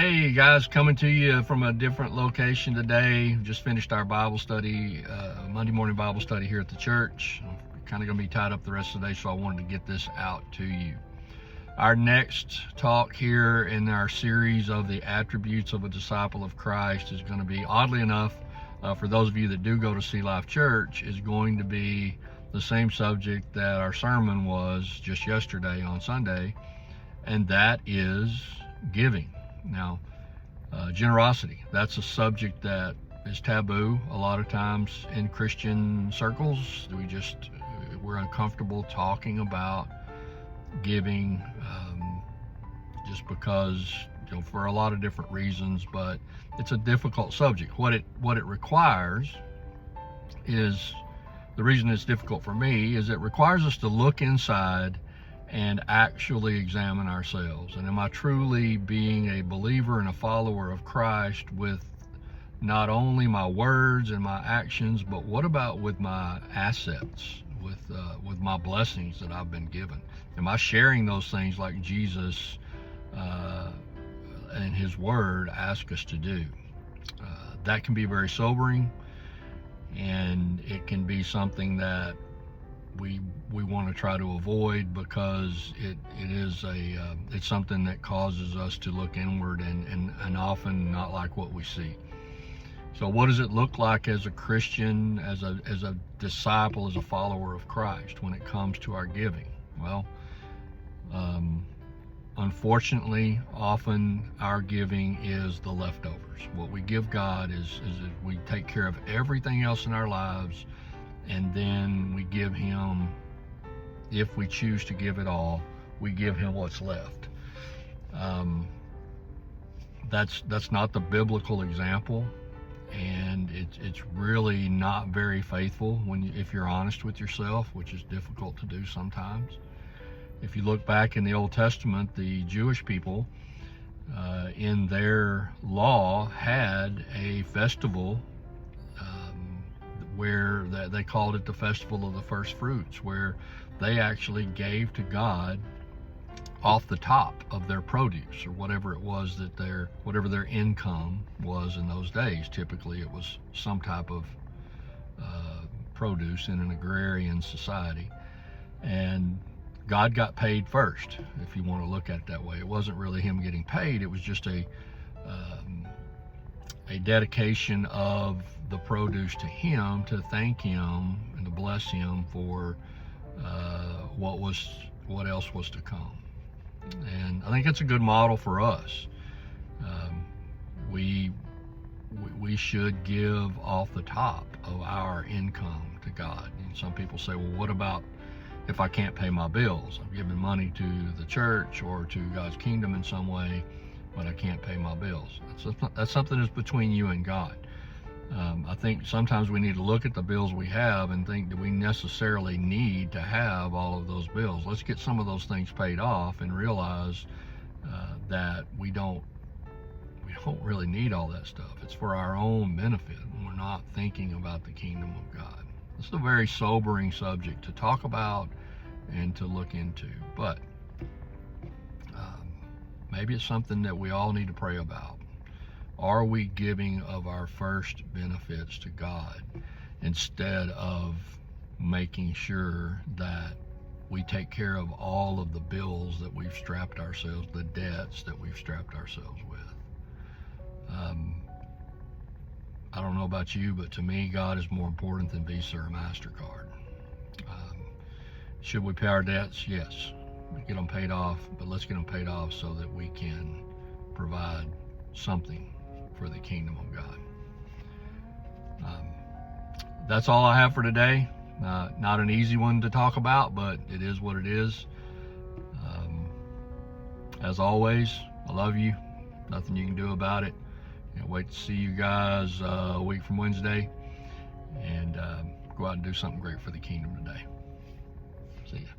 Hey guys, coming to you from a different location today. Just finished our Bible study, Monday morning Bible study here at the church. I'm kind of going to be tied up the rest of the day, so I wanted to get this out to you. Our next talk here in our series of the attributes of a disciple of Christ is going to be, oddly enough, for those of you that do go to Sea Life Church, is going to be the same subject that our sermon was just yesterday on Sunday, and that is giving. Now, generosity, that's a subject that is taboo a lot of times in Christian circles. We're uncomfortable talking about giving, just because, for a lot of different reasons, but it's a difficult subject. What it requires is, the reason it's difficult for me is it requires us to look inside and actually examine ourselves. And am I truly being a believer and a follower of Christ with not only my words and my actions, but what about with my assets, with my blessings that I've been given? Am I sharing those things like Jesus and his word ask us to do? That can be very sobering, and it can be something that we want to try to avoid, because it's something that causes us to look inward and often not like what we see. So what does it look like as a Christian, as a disciple, as a follower of Christ when it comes to our giving? Well, unfortunately, often our giving is the leftovers. What we give God is we take care of everything else in our lives, and then we give him, if we choose to give it all, we give him what's left. That's not the biblical example, and it's really not very faithful if you're honest with yourself, which is difficult to do sometimes. If you look back in the Old Testament, the Jewish people in their law had a festival where they called it the Festival of the First Fruits, where they actually gave to God off the top of their produce, or whatever it was whatever their income was in those days. Typically it was some type of produce in an agrarian society, and God got paid first, if you want to look at it that way. It wasn't really him getting paid, it was just a dedication of the produce to him, to thank him and to bless him for what else was to come. And I think it's a good model for us. We should give off the top of our income to God. And some people say, well, what about if I can't pay my bills? I'm giving money to the church or to God's kingdom in some way, but I can't pay my bills. That's something that's between you and God. I think sometimes we need to look at the bills we have and think, do we necessarily need to have all of those bills? Let's get some of those things paid off and realize that we don't really need all that stuff. It's for our own benefit, and we're not thinking about the kingdom of God. This is a very sobering subject to talk about and to look into, but maybe it's something that we all need to pray about. Are we giving of our first benefits to God instead of making sure that we take care of all of the bills that we've strapped ourselves, the debts that we've strapped ourselves with? I don't know about you, but to me, God is more important than Visa or MasterCard. Should we pay our debts? Yes. Get them paid off, but let's get them paid off so that we can provide something for the kingdom of God. That's all I have for today. Not an easy one to talk about, but it is what it is. As always, I love you. Nothing you can do about it. Can't wait to see you guys a week from Wednesday, and go out and do something great for the kingdom today. See ya.